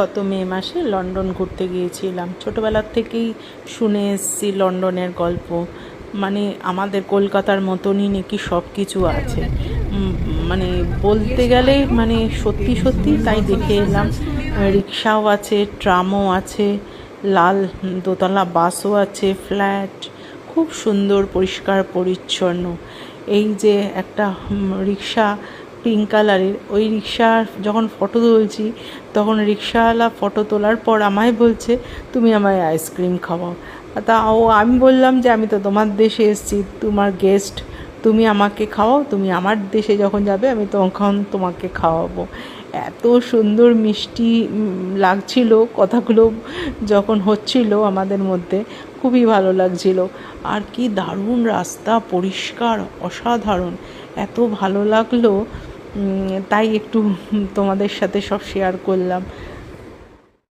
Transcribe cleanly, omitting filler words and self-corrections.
গত মে মাসে লন্ডন ঘুরতে গিয়েছিলাম। ছোটোবেলার থেকেই শুনে এসেছি লন্ডনের গল্প, মানে আমাদের কলকাতার মতনই নাকি সব কিছু আছে। মানে বলতে গেলে মানে সত্যি সত্যি তাই দেখে এলাম। রিক্সাও আছে, ট্রামও আছে, লাল দোতলা বাসও আছে, ফ্ল্যাট, খুব সুন্দর, পরিষ্কার পরিচ্ছন্ন। এই যে একটা রিক্সা পিঙ্ক কালারের, ওই রিক্সার যখন ফটো তুলছি তখন রিক্সাওয়ালা ফটো তোলার পর আমায় বলছে, তুমি আমায় আইসক্রিম খাওয়াও। আমি বললাম যে আমি তো তোমার দেশে এসেছি, তোমার গেস্ট, তুমি আমাকে খাওয়াও, তুমি আমার দেশে যখন যাবে আমি তখন তোমাকে খাওয়াবো। এত সুন্দর মিষ্টি লাগছিল কথাগুলো যখন হচ্ছিল আমাদের মধ্যে, খুবই ভালো লাগছিল। আর কি দারুণ রাস্তা, পরিষ্কার, অসাধারণ, এত ভালো লাগলো। তাই একটু তোমাদের সাথে সব শেয়ার করলাম।